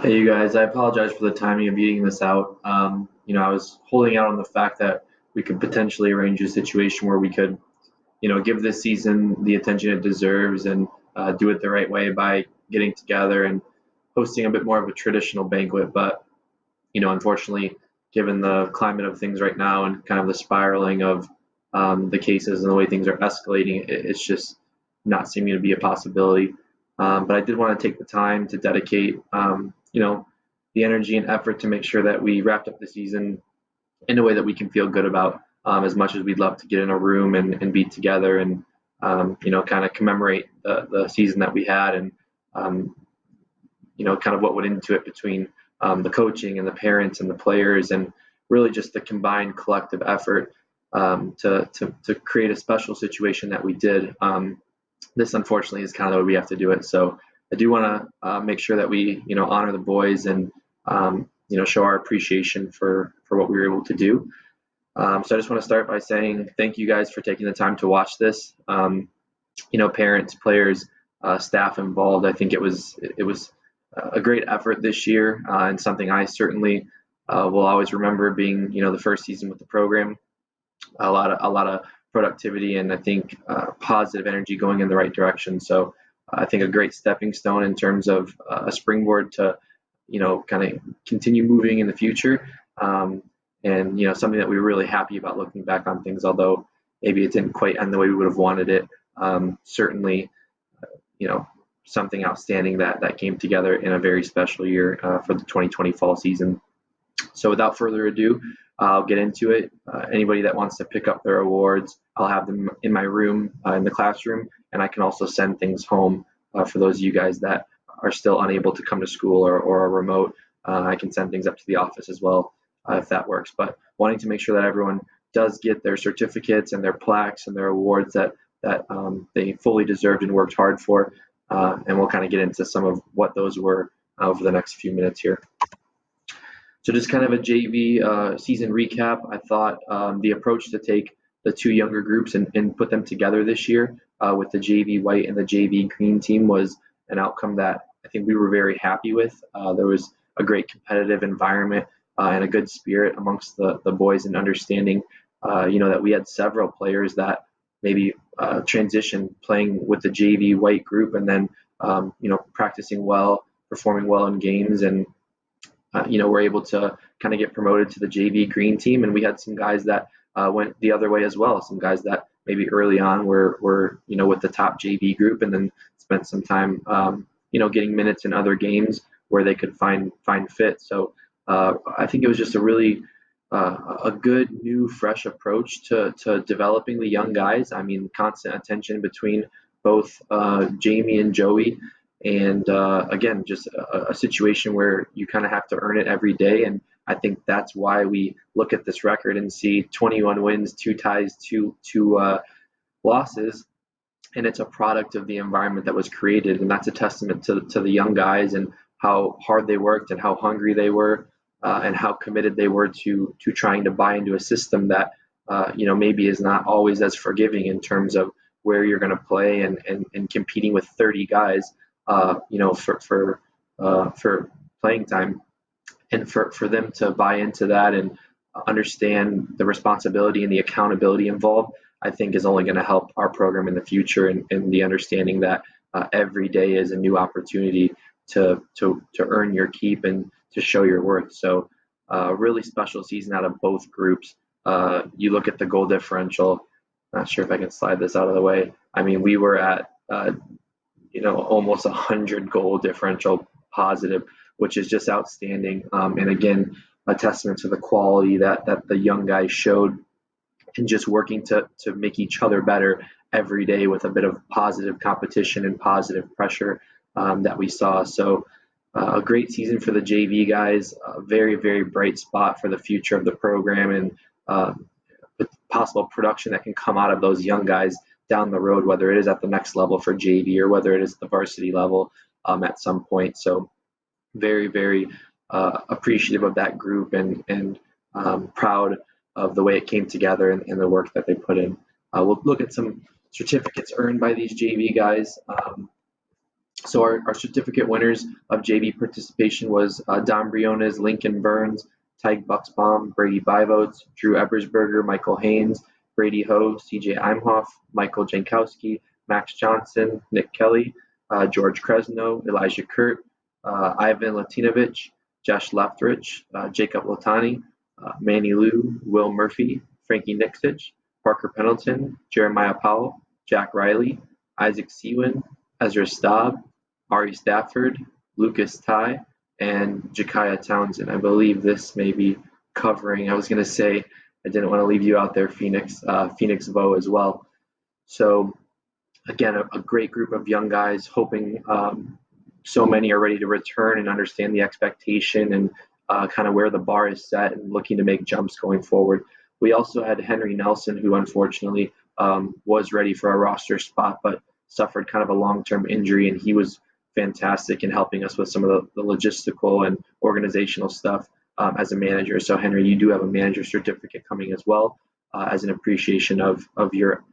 Hey, you guys, I apologize for the timing of beating this out. I was holding out on the fact that we could potentially arrange a situation where we could, give this season the attention it deserves and do it the right way by getting together and hosting a bit more of a traditional banquet. But, unfortunately, given the climate of things right now and kind of the spiraling of the cases and the way things are escalating, it's just not seeming to be a possibility. But I did want to take the time to dedicate, the energy and effort to make sure that we wrapped up the season in a way that we can feel good about. As much as we'd love to get in a room and be together and kind of commemorate the season that we had and um, kind of what went into it between the coaching and the parents and the players and really just the combined collective effort to create a special situation that we did. This unfortunately is kind of the way we have to do it. So I do want to make sure that we honor the boys and show our appreciation for what we were able to do. So I just want to start by saying thank you guys for taking the time to watch this. Parents, players, staff involved. I think it was a great effort this year and something I certainly will always remember being the first season with the program. A lot of productivity and I think positive energy going in the right direction. So I think a great stepping stone in terms of a springboard to kind of continue moving in the future. And something that we were really happy about looking back on things, although maybe it didn't quite end the way we would have wanted it. Certainly, you know, something outstanding that came together in a very special year for the 2020 fall season. So without further ado, I'll get into it. Anybody that wants to pick up their awards, I'll have them in my room in the classroom, and I can also send things home for those of you guys that are still unable to come to school or are remote. I can send things up to the office as well if that works. But wanting to make sure that everyone does get their certificates and their plaques and their awards that they fully deserved and worked hard for. And we'll kind of get into some of what those were over the next few minutes here. So just kind of a JV season recap. I thought the approach to take the two younger groups and put them together this year with the JV white and the JV green team was an outcome that I think we were very happy with. There was a great competitive environment and a good spirit amongst the boys and understanding, that we had several players that maybe transitioned playing with the JV white group and then, practicing well, performing well in games and we're able to kind of get promoted to the JV green team, and we had some guys that went the other way as well. Some guys that maybe early on were with the top JV group, and then spent some time getting minutes in other games where they could find fit. So I think it was just a really a good new fresh approach to developing the young guys. I mean, constant attention between both Jamie and Joey and again, just a situation where you kind of have to earn it every day. And I think that's why we look at this record and see 21 wins, two ties, two losses. And it's a product of the environment that was created. And that's a testament to the young guys and how hard they worked and how hungry they were and how committed they were to trying to buy into a system that, maybe is not always as forgiving in terms of where you're going to play and competing with 30 guys for playing time, and for them to buy into that and understand the responsibility and the accountability involved, I think is only going to help our program in the future and the understanding that every day is a new opportunity to earn your keep and to show your worth. So really special season out of both groups. You look at the goal differential. Not sure if I can slide this out of the way. I mean, we were at almost 100 goal differential positive, which is just outstanding. And again, a testament to the quality that the young guys showed and just working to make each other better every day with a bit of positive competition and positive pressure that we saw. So a great season for the JV guys, a very, very bright spot for the future of the program and with possible production that can come out of those young guys down the road, whether it is at the next level for JV or whether it is the varsity level at some point. So very, very appreciative of that group and proud of the way it came together and the work that they put in. We'll look at some certificates earned by these JV guys. So our certificate winners of JV participation was Don Briones, Lincoln Burns, Tyke Bucksbaum, Brady Bivotes, Drew Ebersberger, Michael Haynes, Brady Ho, CJ Imhoff, Michael Jankowski, Max Johnson, Nick Kelly, George Kresno, Elijah Kurt, Ivan Latinovich, Josh Leftrich, Jacob Latani, Manny Liu, Will Murphy, Frankie Nixich, Parker Pendleton, Jeremiah Powell, Jack Riley, Isaac Sewin, Ezra Staub, Ari Stafford, Lucas Ty, and Jakaya Townsend. I believe this may be covering. I was going to say I didn't want to leave you out there, Phoenix Vo as well. So again, a great group of young guys. Hoping so many are ready to return and understand the expectation and kind of where the bar is set and looking to make jumps going forward. We also had Henry Nelson, who unfortunately was ready for a roster spot, but suffered kind of a long-term injury, and he was fantastic in helping us with some of the logistical and organizational stuff as a manager. So Henry, you do have a manager certificate coming as well as an appreciation of your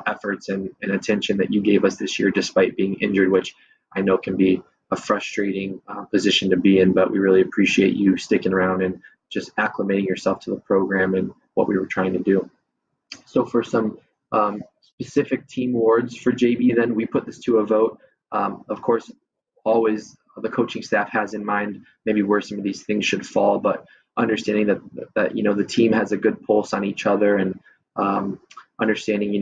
efforts and attention that you gave us this year, despite being injured, which I know can be a frustrating position to be in. But we really appreciate you sticking around and just acclimating yourself to the program and what we were trying to do. So for some specific team awards for JV, then we put this to a vote. Of course, always the coaching staff has in mind maybe where some of these things should fall, but understanding that the team has a good pulse on each other and understanding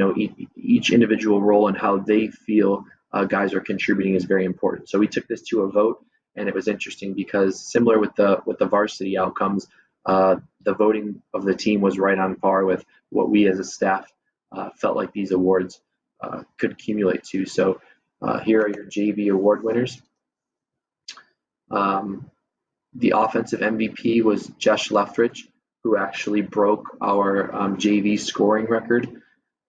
each individual role and how they feel guys are contributing is very important. So we took this to a vote, and it was interesting because similar with the varsity outcomes, the voting of the team was right on par with what we as a staff felt like these awards could accumulate to. So here are your JV award winners. The offensive MVP was Josh Leftrich, who actually broke our JV scoring record.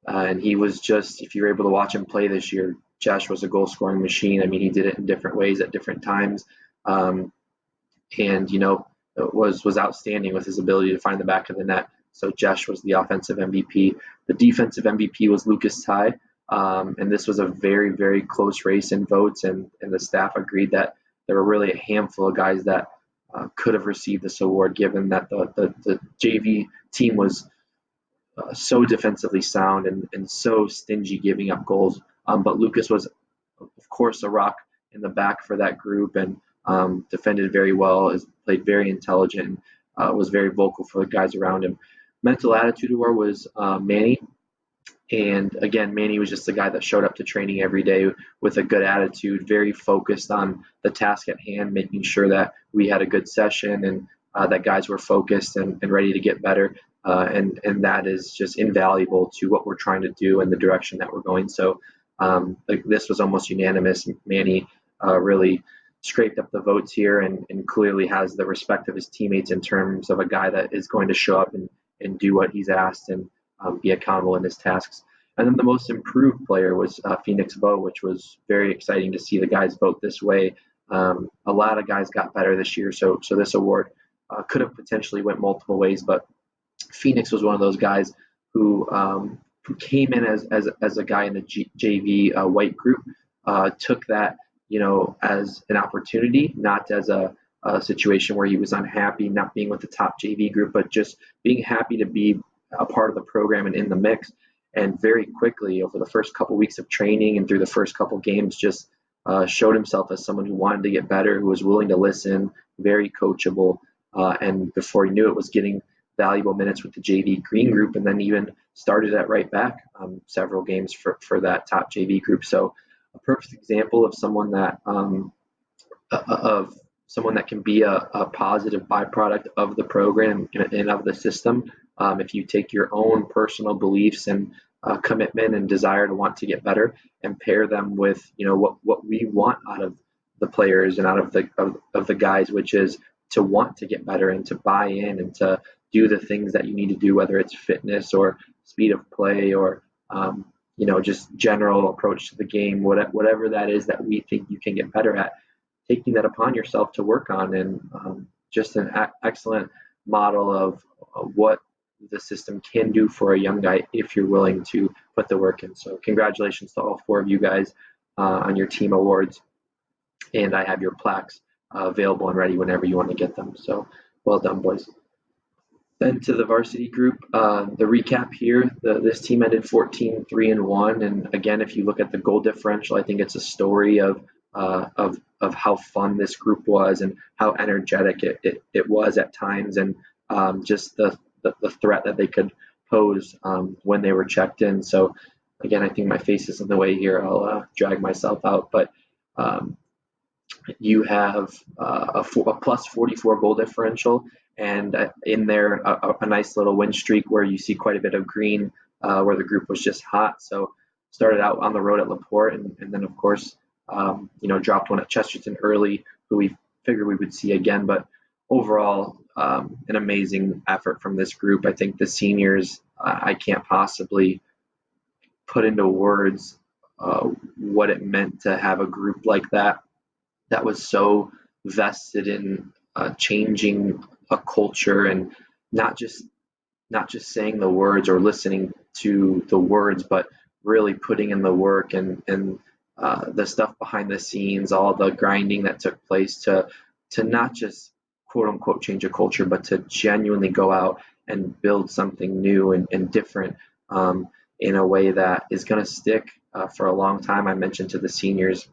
And he was just, if you were able to watch him play this year, Josh was a goal scoring machine. I mean, he did it in different ways at different times. And was outstanding with his ability to find the back of the net. So Josh was the offensive MVP. The defensive MVP was Lucas Ty, and this was a very, very close race in votes, and the staff agreed that there were really a handful of guys that could have received this award, given that the JV team was so defensively sound and so stingy giving up goals. But Lucas was, of course, a rock in the back for that group and defended very well, played very intelligent, was very vocal for the guys around him. Mental attitude award was Manny. And again, Manny was just the guy that showed up to training every day with a good attitude, very focused on the task at hand, making sure that we had a good session and that guys were focused and ready to get better. And that is just invaluable to what we're trying to do and the direction that we're going. So this was almost unanimous. Manny really scraped up the votes here and clearly has the respect of his teammates in terms of a guy that is going to show up and do what he's asked and be accountable in his tasks. And then the most improved player was Phoenix Vo, which was very exciting to see the guys vote this way. A lot of guys got better this year, so this award could have potentially went multiple ways, but Phoenix was one of those guys who came in as a guy in the JV white group, took that as an opportunity, not as a situation where he was unhappy not being with the top JV group, but just being happy to be a part of the program and in the mix. And very quickly, over the first couple weeks of training and through the first couple games, just showed himself as someone who wanted to get better, who was willing to listen, very coachable, and before he knew it, was getting valuable minutes with the JV green group, and then even started at right back several games for that top JV group. So a perfect example of someone that can be a positive byproduct of the program and of the system. If you take your own personal beliefs and commitment and desire to want to get better and pair them with what we want out of the players and out of the guys, which is to want to get better and to buy in and to do the things that you need to do, whether it's fitness or speed of play or just general approach to the game, whatever that is that we think you can get better at, taking that upon yourself to work on, and just an excellent model of what the system can do for a young guy if you're willing to put the work in. So congratulations to all four of you guys. on your team awards, and I have your plaques available and ready whenever you want to get them. So well done, boys. Then to the varsity group, the recap here, this team ended 14-3-1. And again, if you look at the goal differential, I think it's a story of how fun this group was and how energetic it was at times, and just the threat that they could pose when they were checked in. So again, I think my face is in the way here. I'll drag myself out. But you have a plus 44 goal differential, and in there a nice little win streak where you see quite a bit of green, where the group was just hot. So started out on the road at LaPorte, and then of course dropped one at Chesterton early, who we figured we would see again. But overall, an amazing effort from this group. I think the seniors, I can't possibly put into words what it meant to have a group like that was so vested in changing a culture, and not just saying the words or listening to the words, but really putting in the work and the stuff behind the scenes, all the grinding that took place to not just quote unquote change a culture, but to genuinely go out and build something new and different, in a way that is going to stick for a long time. I mentioned to the seniors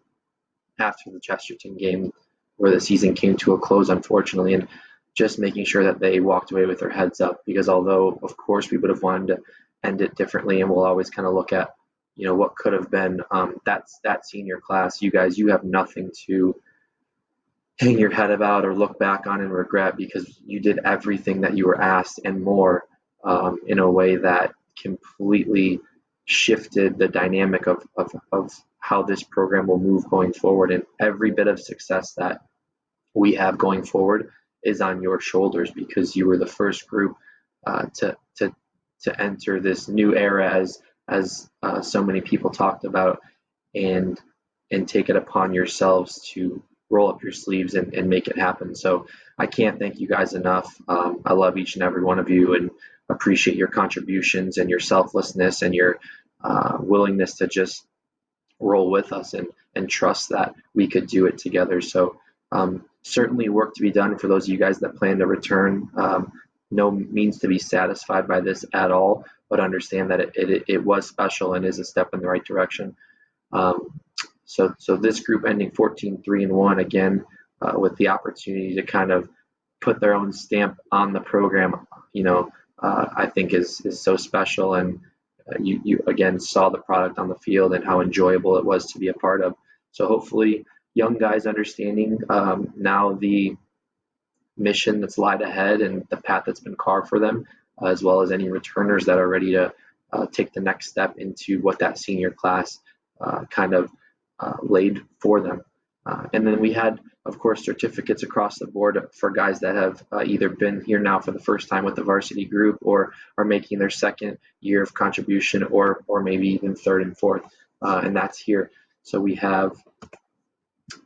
after the Chesterton game, where the season came to a close, unfortunately, and just making sure that they walked away with their heads up, because although, of course, we would have wanted to end it differently, and we'll always kind of look at, what could have been, that senior class, you guys, you have nothing to hang your head about or look back on and regret, because you did everything that you were asked and more, in a way that completely shifted the dynamic of how this program will move going forward. And every bit of success that we have going forward is on your shoulders, because you were the first group to enter this new era, as so many people talked about, and take it upon yourselves to roll up your sleeves and make it happen. So I can't thank you guys enough. I love each and every one of you, and appreciate your contributions and your selflessness and your willingness to just roll with us and trust that we could do it together. So certainly work to be done for those of you guys that plan to return. No means to be satisfied by this at all, but understand that it was special and is a step in the right direction. So this group ending 14-3-1, again, with the opportunity to kind of put their own stamp on the program, I think is so special. And you again saw the product on the field and how enjoyable it was to be a part of. So hopefully young guys understanding now the mission that's lied ahead and the path that's been carved for them, as well as any returners that are ready to take the next step into what that senior class kind of laid for them. And then we had, of course, certificates across the board for guys that have either been here now for the first time with the varsity group, or are making their second year of contribution, or maybe even third and fourth, and that's here. So we have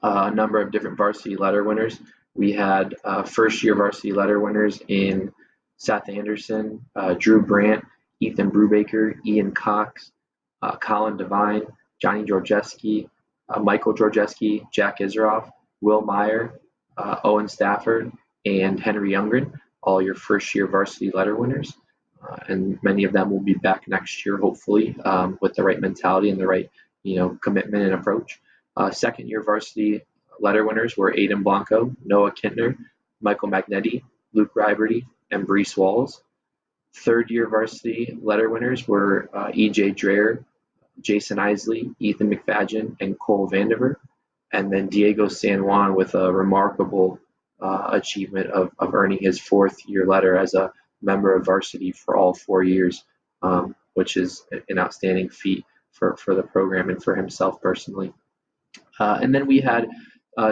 a number of different varsity letter winners. We had first year varsity letter winners in Seth Anderson, Drew Brandt, Ethan Brubaker, Ian Cox, Colin Devine, Johnny Georgeski, Michael Georgeski, Jack Isroff, Will Meyer, Owen Stafford, and Henry Youngren, all your first year varsity letter winners. And many of them will be back next year, hopefully, with the right mentality and the right, commitment and approach. Second year varsity letter winners were Aiden Blanco, Noah Kintner, Michael Magnetti, Luke Riberty, and Brees Walls. Third year varsity letter winners were EJ Dreher, Jason Isley, Ethan McFadgen, and Cole Vandiver. And then Diego San Juan with a remarkable achievement of earning his fourth year letter as a member of varsity for all 4 years, which is an outstanding feat for the program and for himself personally. And then we had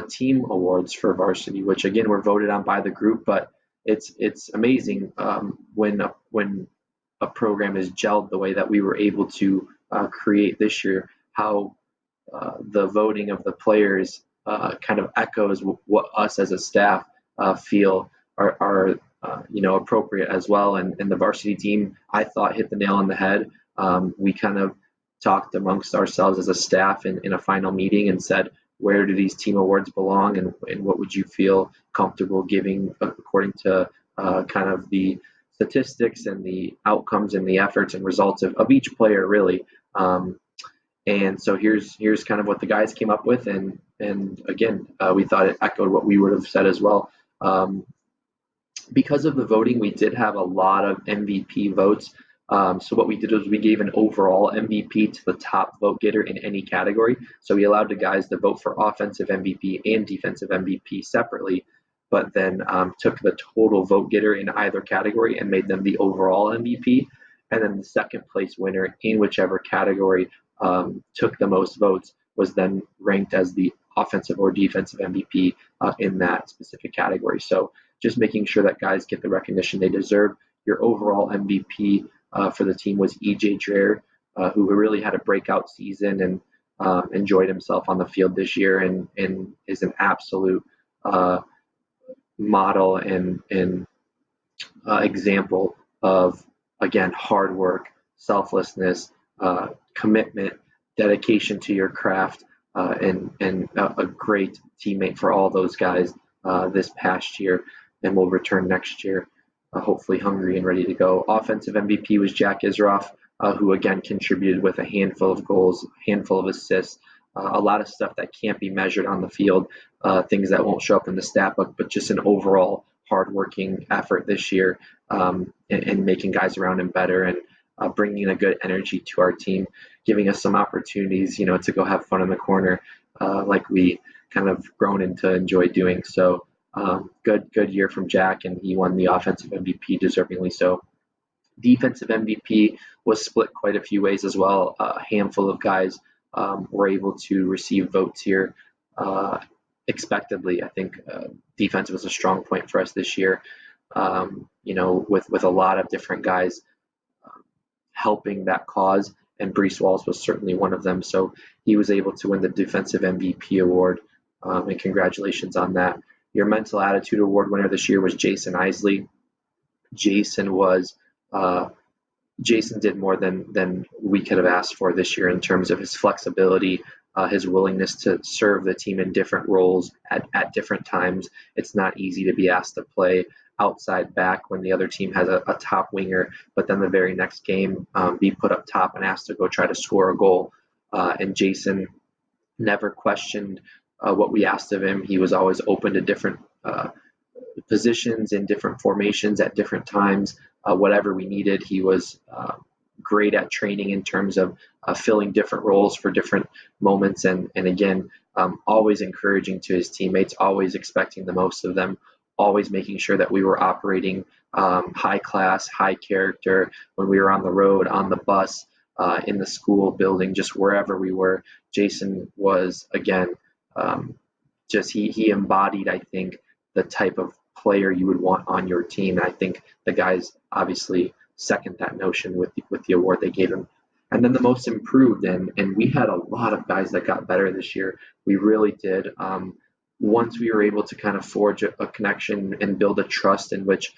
team awards for varsity, which again were voted on by the group, but it's amazing when a program is gelled the way that we were able to create this year, how the voting of the players kind of echoes what us as a staff feel are appropriate as well. And the varsity team, I thought, hit the nail on the head. We kind of talked amongst ourselves as a staff in a final meeting and said, where do these team awards belong, and what would you feel comfortable giving according to kind of the statistics and the outcomes and the efforts and results of each player, really. And so here's kind of what the guys came up with, and again, we thought it echoed what we would have said as well. Because of the voting, we did have a lot of MVP votes. So what we did was we gave an overall MVP to the top vote getter in any category. So we allowed the guys to vote for offensive MVP and defensive MVP separately, but then took the total vote getter in either category and made them the overall MVP. And then the second place winner in whichever category took the most votes was then ranked as the offensive or defensive MVP in that specific category. So just making sure that guys get the recognition they deserve. Your overall MVP for the team was EJ Dreher, who really had a breakout season and enjoyed himself on the field this year, and is an absolute model and example of, again, hard work, selflessness, commitment, dedication to your craft, and a great teammate for all those guys this past year, and will return next year, hopefully hungry and ready to go. Offensive MVP was Jack Isroff, who again contributed with a handful of goals, handful of assists, a lot of stuff that can't be measured on the field, things that won't show up in the stat book, but just an overall hardworking effort this year, and making guys around him better, and bringing a good energy to our team, giving us some opportunities, to go have fun in the corner, like we kind of grown into enjoy doing. So good year from Jack, and he won the offensive MVP deservingly so. Defensive MVP was split quite a few ways as well. A handful of guys were able to receive votes here expectedly. I think defense was a strong point for us this year, with a lot of different guys helping that cause, and Brees Walls was certainly one of them. So he was able to win the defensive MVP award, and congratulations on that. Your mental attitude award winner this year was Jason Isley. Jason did more than we could have asked for this year in terms of his flexibility, his willingness to serve the team in different roles at different times. It's not easy to be asked to play outside back when the other team has a top winger, but then the very next game be put up top and asked to go try to score a goal. And Jason never questioned what we asked of him. He was always open to different positions in different formations at different times, whatever we needed. He was great at training in terms of filling different roles for different moments, and again, always encouraging to his teammates, always expecting the most of them, always making sure that we were operating high class, high character when we were on the road, on the bus, in the school building, just wherever we were. Jason was, again, he embodied, I think, the type of player you would want on your team. And I think the guys obviously second that notion with the award they gave him. And then the most improved, and we had a lot of guys that got better this year. We really did. Once we were able to kind of forge a connection and build a trust in which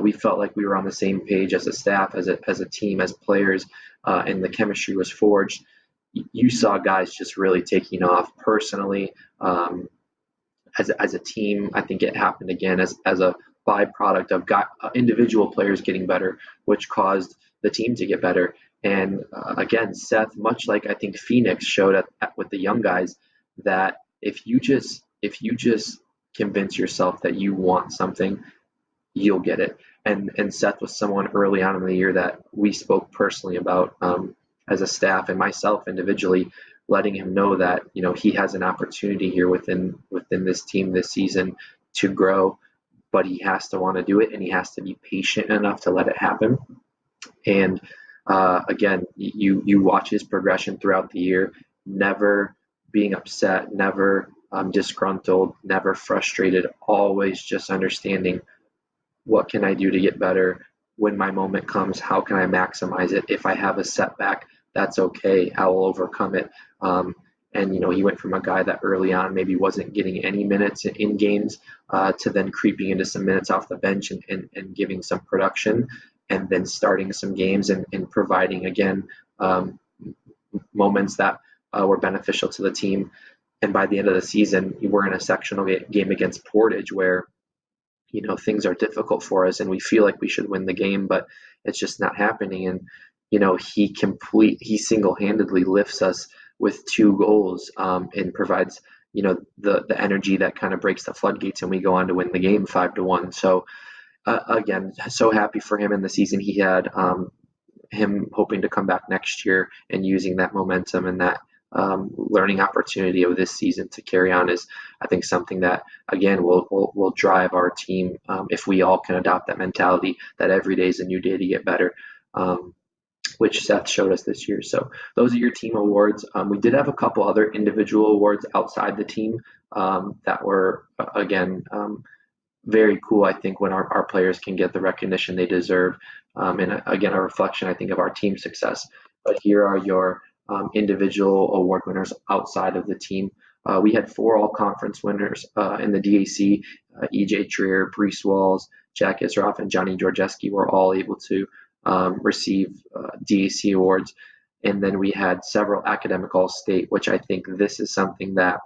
we felt like we were on the same page as a staff, as a team, as players, and the chemistry was forged, you saw guys just really taking off personally. As a team, I think it happened again as a byproduct of individual players getting better, which caused the team to get better. And again, Seth, much like I think Phoenix showed with the young guys, that if you just convince yourself that you want something, you'll get it. And Seth was someone early on in the year that we spoke personally about as a staff, and myself individually, letting him know that he has an opportunity here within this team this season to grow, but he has to want to do it, and he has to be patient enough to let it happen. And again, you watch his progression throughout the year, never being upset, never disgruntled, never frustrated, always just understanding, what can I do to get better? When my moment comes, how can I maximize it? If I have a setback, that's okay. I will overcome it. And he went from a guy that early on maybe wasn't getting any minutes in games to then creeping into some minutes off the bench and giving some production, and then starting some games and providing, again, moments that were beneficial to the team. And by the end of the season, we're in a sectional game against Portage where things are difficult for us and we feel like we should win the game, but it's just not happening. And he single-handedly lifts us with 2 goals, and provides the energy that kind of breaks the floodgates, and we go on to win the game 5-1. So again, so happy for him in the season he had. Him hoping to come back next year and using that momentum and that learning opportunity of this season to carry on is, I think, something that again will drive our team, if we all can adopt that mentality that every day is a new day to get better, which Seth showed us this year. So those are your team awards. We did have a couple other individual awards outside the team that were again very cool. I think when our players can get the recognition they deserve, and again a reflection, I think, of our team success. But here are your individual award winners outside of the team. We had 4 all-conference winners in the DAC. EJ Dreer, Brees Walls, Jack Isroff, and Johnny Georgeski were all able to receive DAC awards. And then we had several academic all-state, which I think this is something that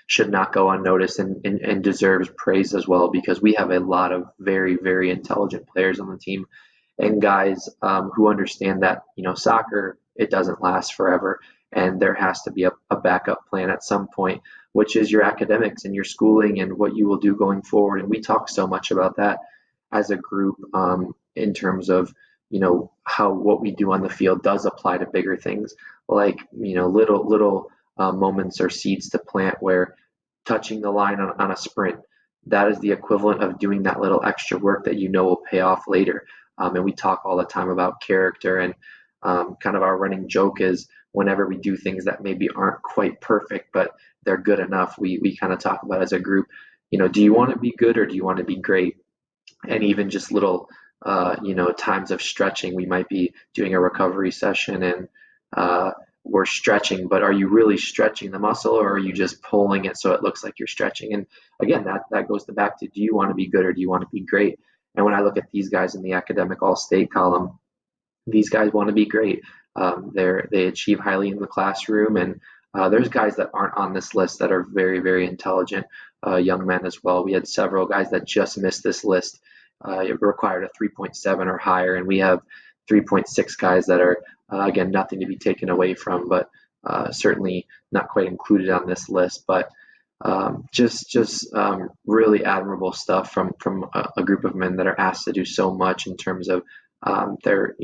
should not go unnoticed and deserves praise as well, because we have a lot of very, very intelligent players on the team and guys who understand that soccer, it doesn't last forever, and there has to be a backup plan at some point, which is your academics and your schooling and what you will do going forward. And we talk so much about that as a group, in terms of how what we do on the field does apply to bigger things, like little moments or seeds to plant, where touching the line on a sprint, that is the equivalent of doing that little extra work that will pay off later. And we talk all the time about character, and kind of our running joke is whenever we do things that maybe aren't quite perfect, but they're good enough, we kind of talk about as a group, do you want to be good or do you want to be great? And even just little, times of stretching, we might be doing a recovery session and we're stretching, but are you really stretching the muscle, or are you just pulling it so it looks like you're stretching? And again, that goes back to, do you want to be good or do you want to be great? And when I look at these guys in the academic all-state column, these guys want to be great. They achieve highly in the classroom, and there's guys that aren't on this list that are very, very intelligent young men as well. We had several guys that just missed this list. It required a 3.7 or higher, and we have 3.6 guys that are, again, nothing to be taken away from, but certainly not quite included on this list. But just really admirable stuff from a group of men that are asked to do so much in terms of their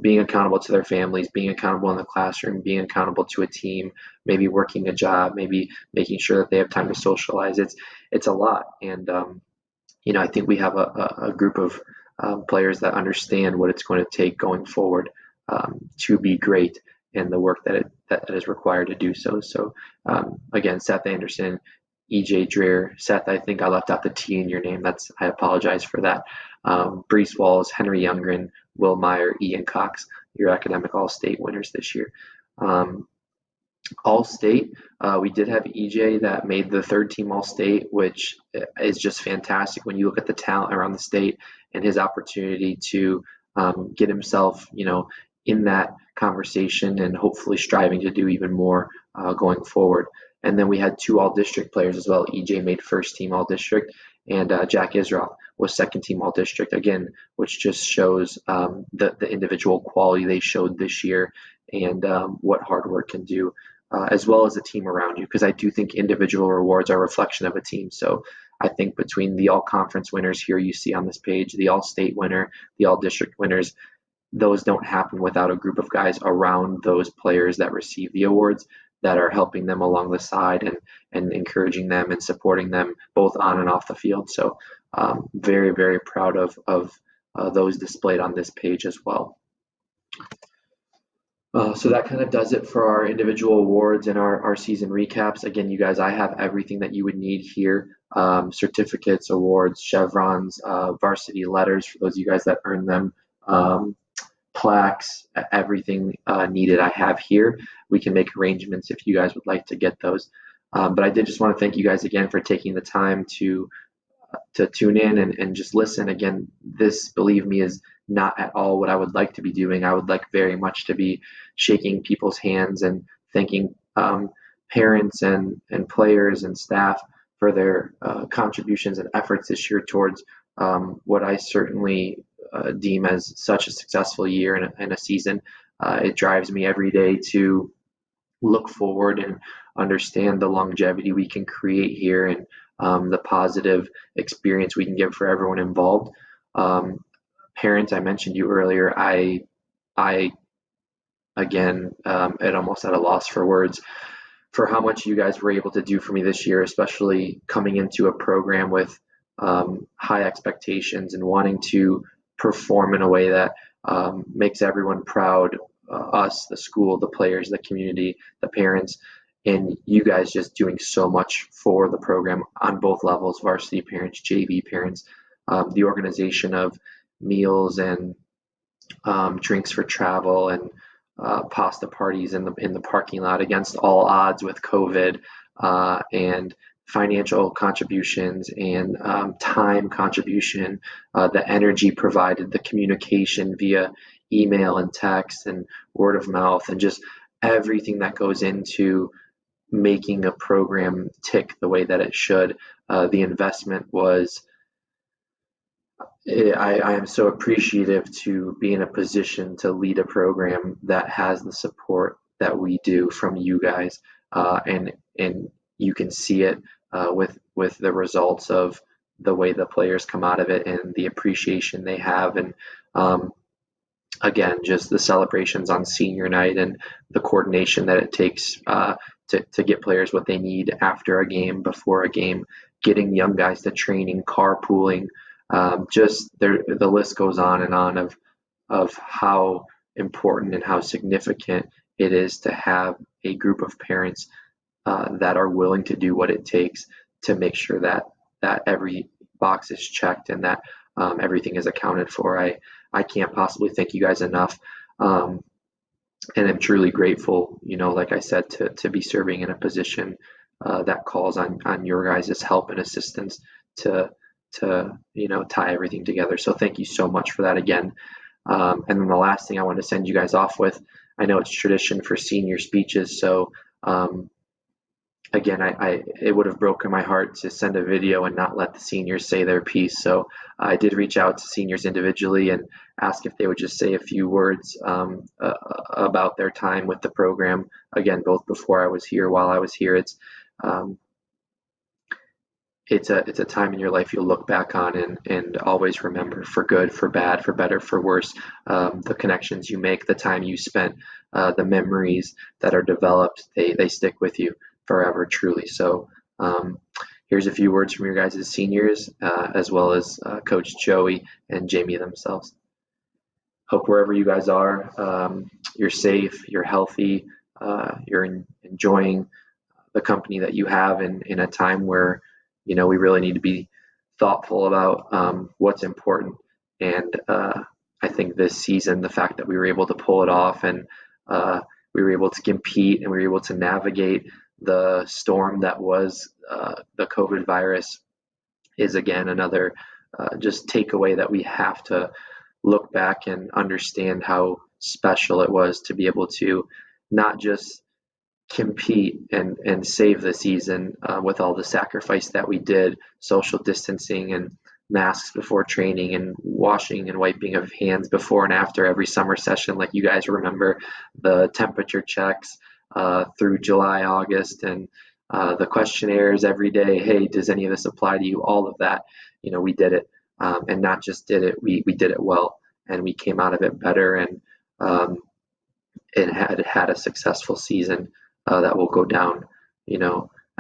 being accountable to their families, being accountable in the classroom, being accountable to a team, maybe working a job, maybe making sure that they have time to socialize. It's a lot, and I think we have a group of players that understand what it's going to take going forward to be great, and the work that is required to do so. So again, Seth Anderson, EJ Dreer, Seth, I think I left out the T in your name. I apologize for that. Brees Walls, Henry Youngren, Will Meyer, Ian Cox, your academic all-state winners this year. All-state, we did have EJ that made the 3rd-team all-state, which is just fantastic when you look at the talent around the state and his opportunity to get himself, in that conversation, and hopefully striving to do even more going forward. And then we had 2 all-district players as well. EJ made 1st-team all-district, and Jack Isroff was 2nd-team all-district, again, which just shows the individual quality they showed this year, and what hard work can do, as well as the team around you, because I do think individual rewards are a reflection of a team. So I think between the all-conference winners here you see on this page, the all-state winner, the all-district winners, those don't happen without a group of guys around those players that receive the awards, that are helping them along the side and encouraging them and supporting them both on and off the field. So very, very proud of those displayed on this page as well. So that kind of does it for our individual awards and our season recaps. Again, you guys, I have everything that you would need here. Certificates, awards, chevrons, varsity letters for those of you guys that earn them, plaques, everything needed I have here. We can make arrangements if you guys would like to get those. But I did just want to thank you guys again for taking the time to tune in and just listen. Again, this, believe me, is not at all what I would like to be doing. I would like very much to be shaking people's hands and thanking parents and players and staff for their contributions and efforts this year towards what I certainly deem as such a successful year and a season. It drives me every day to look forward and understand the longevity we can create here and the positive experience we can give for everyone involved. Um, Parents, I mentioned you earlier. I again, at almost at a loss for words for how much you guys were able to do for me this year, especially coming into a program with high expectations and wanting to perform in a way that makes everyone proud, us, the school, the players, the community, the parents, and you guys just doing so much for the program on both levels, varsity parents, JV parents, the organization of meals and drinks for travel and pasta parties in the parking lot against all odds with COVID and financial contributions and time contribution, the energy provided, the communication via email and text and word of mouth, and just everything that goes into making a program tick the way that it should. The investment was I am so appreciative to be in a position to lead a program that has the support that we do from you guys, and you can see it with the results of the way the players come out of it and the appreciation they have, and um, again, just the celebrations on senior night and the coordination that it takes to get players what they need after a game, before a game, getting young guys to training, carpooling, just the list goes on of how important and how significant it is to have a group of parents that are willing to do what it takes to make sure that every box is checked and that everything is accounted for. I can't possibly thank you guys enough. Um, and I'm truly grateful, like I said, to be serving in a position that calls on your guys' help and assistance to tie everything together. So thank you so much for that again. And then the last thing I want to send you guys off with, I know it's tradition for senior speeches, so again, it would have broken my heart to send a video and not let the seniors say their piece. So I did reach out to seniors individually and ask if they would just say a few words about their time with the program. Again, both before I was here, while I was here. Um, it's a time in your life you'll look back on and always remember, for good, for bad, for better, for worse. The connections you make, the time you spent, the memories that are developed, they stick with you forever, truly. So here's a few words from your guys as seniors, as well as Coach Joey and Jamie themselves. Hope wherever you guys are, you're safe, you're healthy, you're enjoying the company that you have in a time where we really need to be thoughtful about what's important. And I think this season, the fact that we were able to pull it off and we were able to compete and we were able to navigate the storm that was the COVID virus is again another just takeaway that we have to look back and understand how special it was to be able to not just compete and save the season with all the sacrifice that we did, social distancing and masks before training and washing and wiping of hands before and after every summer session, like you guys remember, the temperature checks through July, August, and the questionnaires every day. Hey, does any of this apply to you? All of that, we did it, and not just did it, we did it well, and we came out of it better, and it had a successful season that will go down,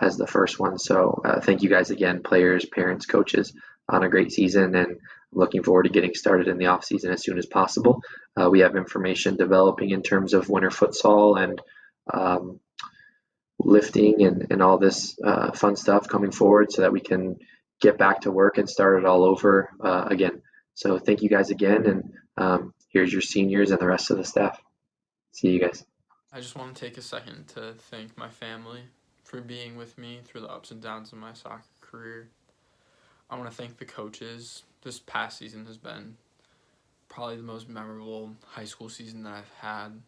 as the first one. So thank you guys again, players, parents, coaches, on a great season, and looking forward to getting started in the off season as soon as possible. We have information developing in terms of winter futsal and lifting and all this fun stuff coming forward so that we can get back to work and start it all over again. So thank you guys again, and here's your seniors and the rest of the staff. See you guys. I just want to take a second to thank my family for being with me through the ups and downs of my soccer career. I want to thank the coaches. This past season has been probably the most memorable high school season that I've had.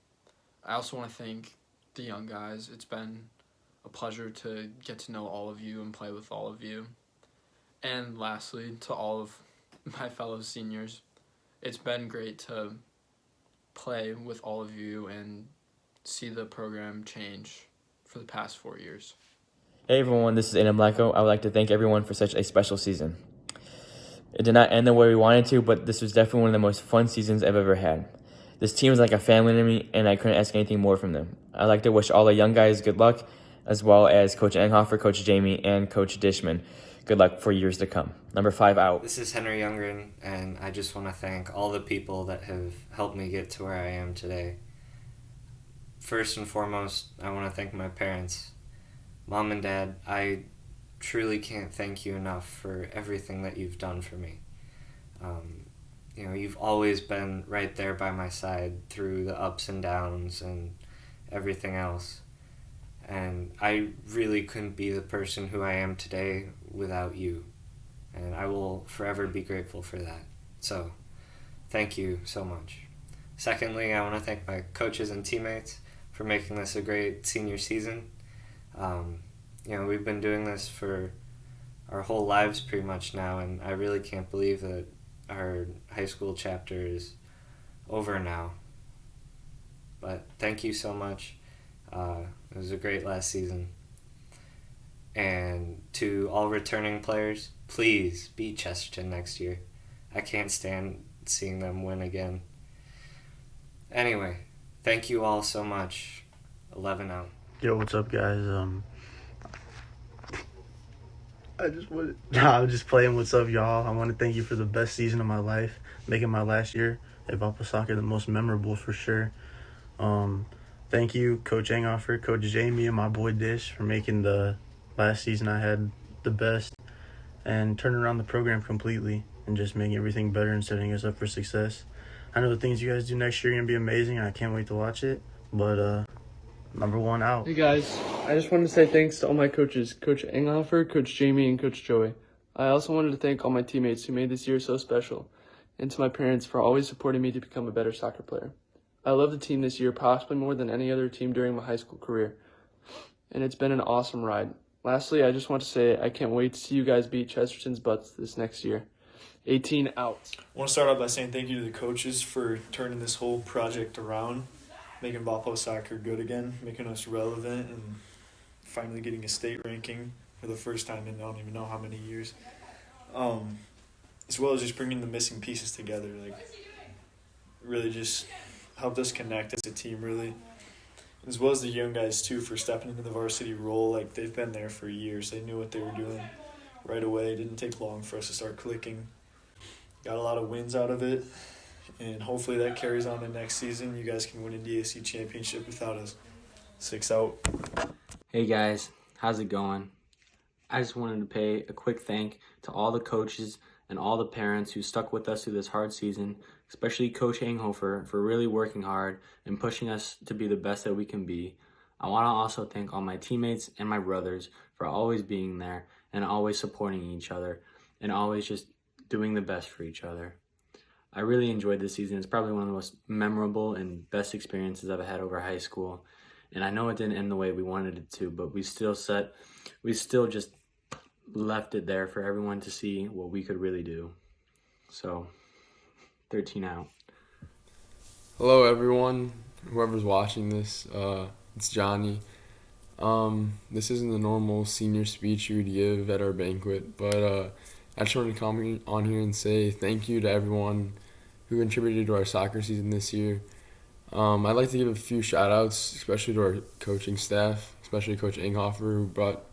I also want to thank the young guys. It's been a pleasure to get to know all of you and play with all of you. And lastly, to all of my fellow seniors, it's been great to play with all of you and see the program change for the past 4 years. Hey everyone, this is Aiden Blacko. I would like to thank everyone for such a special season. It did not end the way we wanted to, but this was definitely one of the most fun seasons I've ever had. This team is like a family to me, and I couldn't ask anything more from them. I'd like to wish all the young guys good luck, as well as Coach Enghofer, Coach Jamie, and Coach Dishman. Good luck for years to come. Number 5 out. This is Henry Youngren, and I just want to thank all the people that have helped me get to where I am today. First and foremost, I want to thank my parents. Mom and Dad, I truly can't thank you enough for everything that you've done for me. You've always been right there by my side through the ups and downs and everything else. And I really couldn't be the person who I am today without you. And I will forever be grateful for that. So, thank you so much. Secondly, I want to thank my coaches and teammates for making this a great senior season. We've been doing this for our whole lives pretty much now, and I really can't believe that our high school chapter is over now. But thank you so much. It was a great last season. And to all returning players, please beat Chesterton next year. I can't stand seeing them win again. Anyway, thank you all so much. 11 out. Yo, what's up, guys? I'm just playing. What's up, y'all? I want to thank you for the best season of my life, making my last year at Valpo Soccer the most memorable for sure. Thank you, Coach Enghofer, Coach Jamie, and my boy Dish for making the last season I had the best and turning around the program completely and just making everything better and setting us up for success. I know the things you guys do next year are going to be amazing, and I can't wait to watch it. But number 1 out. Hey guys, I just wanted to say thanks to all my coaches, Coach Enghofer, Coach Jamie, and Coach Joey. I also wanted to thank all my teammates who made this year so special, and to my parents for always supporting me to become a better soccer player. I love the team this year possibly more than any other team during my high school career, and it's been an awesome ride. Lastly, I just want to say I can't wait to see you guys beat Chesterton's butts this next year. 18 out. I want to start out by saying thank you to the coaches for turning this whole project around, making Valpo soccer good again, making us relevant, and finally getting a state ranking for the first time in I don't even know how many years. As well as just bringing the missing pieces together, really just helped us connect as a team, really. As well as the young guys too for stepping into the varsity role. They've been there for years. They knew what they were doing right away. It didn't take long for us to start clicking. Got a lot of wins out of it. And hopefully that carries on to next season. You guys can win a DAC championship without us. 6 out. Hey guys, how's it going? I just wanted to pay a quick thank to all the coaches and all the parents who stuck with us through this hard season, especially Coach Enghofer for really working hard and pushing us to be the best that we can be. I want to also thank all my teammates and my brothers for always being there and always supporting each other and always just doing the best for each other. I really enjoyed this season. It's probably one of the most memorable and best experiences I've had over high school. And I know it didn't end the way we wanted it to, but we still just left it there for everyone to see what we could really do. So, 13 out. Hello everyone, whoever's watching this, it's Johnny. This isn't the normal senior speech you would give at our banquet, but I just wanted to come on here and say thank you to everyone who contributed to our soccer season this year. I'd like to give a few shout-outs, especially to our coaching staff, especially Coach Enghofer, who brought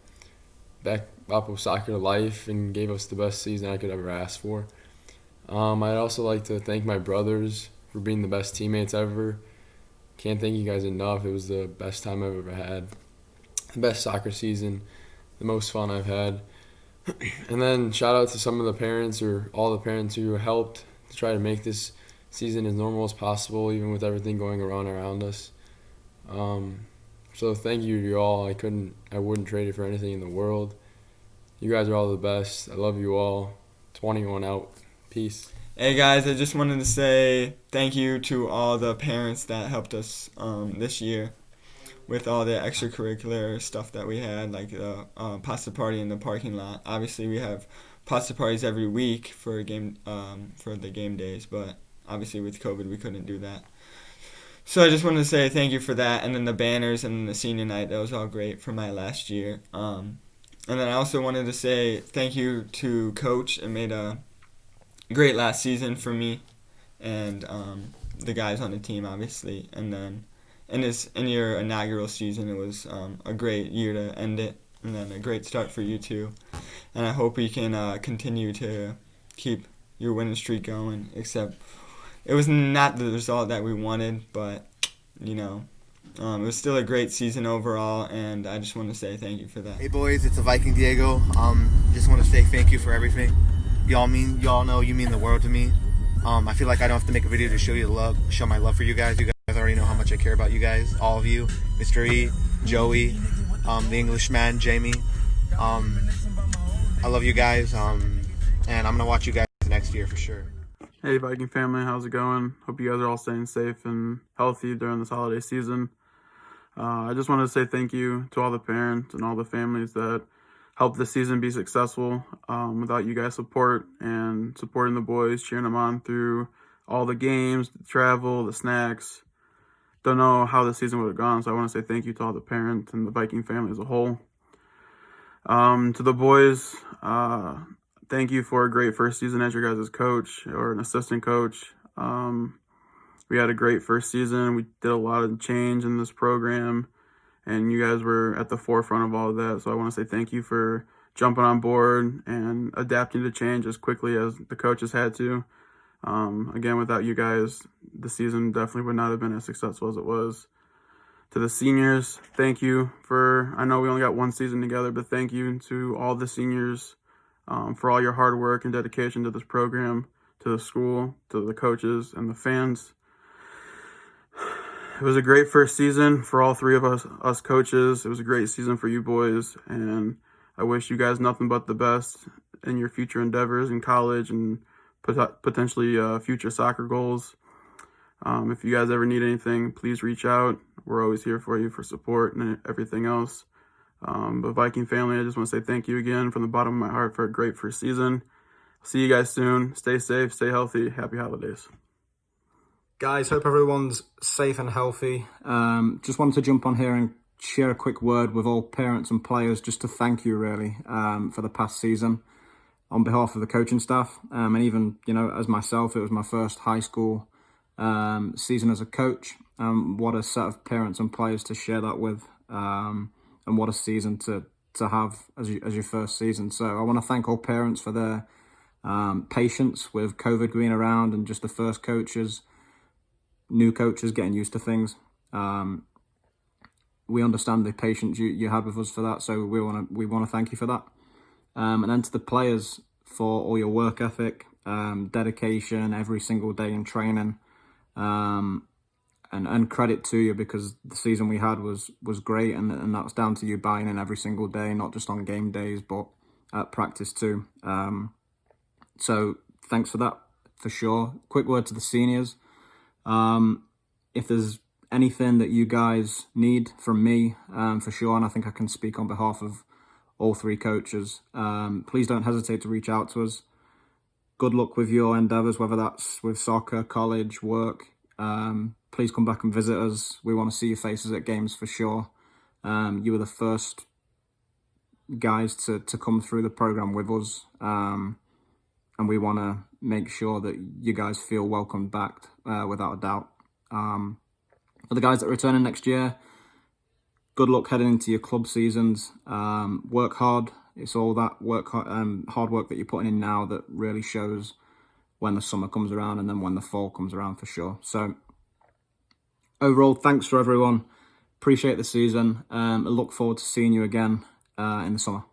back Valpo soccer to life and gave us the best season I could ever ask for. I'd also like to thank my brothers for being the best teammates ever. Can't thank you guys enough. It was the best time I've ever had. The best soccer season, the most fun I've had. And then shout out to some of the parents or all the parents who helped to try to make this season as normal as possible, even with everything going around us. So thank you to you all. I wouldn't trade it for anything in the world. You guys are all the best. I love you all. 21 out. Peace. Hey guys, I just wanted to say thank you to all the parents that helped us this year with all the extracurricular stuff that we had, like the pasta party in the parking lot. Obviously, we have pasta parties every week for the game days, but obviously with COVID, we couldn't do that. So I just wanted to say thank you for that, and then the banners and the senior night, that was all great for my last year. And then I also wanted to say thank you to Coach. It made a great last season for me and the guys on the team, obviously. And then in your inaugural season, it was a great year to end it, and then a great start for you too. And I hope we can continue to keep your winning streak going, except it was not the result that we wanted, but, it was still a great season overall, and I just want to say thank you for that. Hey boys, it's the Viking Diego. Just want to say thank you for everything. Y'all know you mean the world to me. I feel like I don't have to make a video to show my love for you guys. You guys already know how much I care about you guys, all of you, Mr. E, Joey, the Englishman, Jamie. I love you guys, and I'm gonna watch you guys next year for sure. Hey Viking family, how's it going? Hope you guys are all staying safe and healthy during this holiday season. I just wanted to say thank you to all the parents and all the families that helped this season be successful. Without you guys' support and supporting the boys, cheering them on through all the games, the travel, the snacks, don't know how the season would have gone. So I want to say thank you to all the parents and the Viking family as a whole. To the boys, thank you for a great first season as your guys' coach or an assistant coach. We had a great first season. We did a lot of change in this program, and you guys were at the forefront of all of that. So I want to say thank you for jumping on board and adapting to change as quickly as the coaches had to. Again, without you guys, the season definitely would not have been as successful as it was. To the seniors, thank you I know we only got one season together, but thank you to all the seniors for all your hard work and dedication to this program, to the school, to the coaches, and the fans. It was a great first season for all three of us coaches. It was a great season for you boys, and I wish you guys nothing but the best in your future endeavors in college and potentially future soccer goals. If you guys ever need anything, please reach out. We're always here for you for support and everything else. But Viking family, I just want to say thank you again from the bottom of my heart for a great first season. See you guys soon. Stay safe, stay healthy. Happy holidays. Guys, hope everyone's safe and healthy. Just wanted to jump on here and share a quick word with all parents and players just to thank you really for the past season on behalf of the coaching staff. And even, as myself, it was my first high school season as a coach. What a set of parents and players to share that with. And what a season to have as your first season. So I want to thank all parents for their patience with COVID being around and just the first coaches, new coaches getting used to things. We understand the patience you had with us for that, so we want to thank you for that. And then to the players for all your work ethic, dedication every single day in training, and credit to you because the season we had was great, and that was down to you buying in every single day, not just on game days but at practice too. So thanks for that for sure. Quick word to the seniors. If there's anything that you guys need from me, for sure, and I think I can speak on behalf of all three coaches, please don't hesitate to reach out to us. Good luck with your endeavors, whether that's with soccer, college, work. Please come back and visit us. We want to see your faces at games for sure. You were the first guys to come through the program with us, and we want to make sure that you guys feel welcomed back without a doubt. For the guys that are returning next year, good luck heading into your club seasons. Work hard. It's all that hard work that you're putting in now that really shows when the summer comes around and then when the fall comes around for sure. So overall, thanks for everyone. Appreciate the season. I look forward to seeing you again in the summer.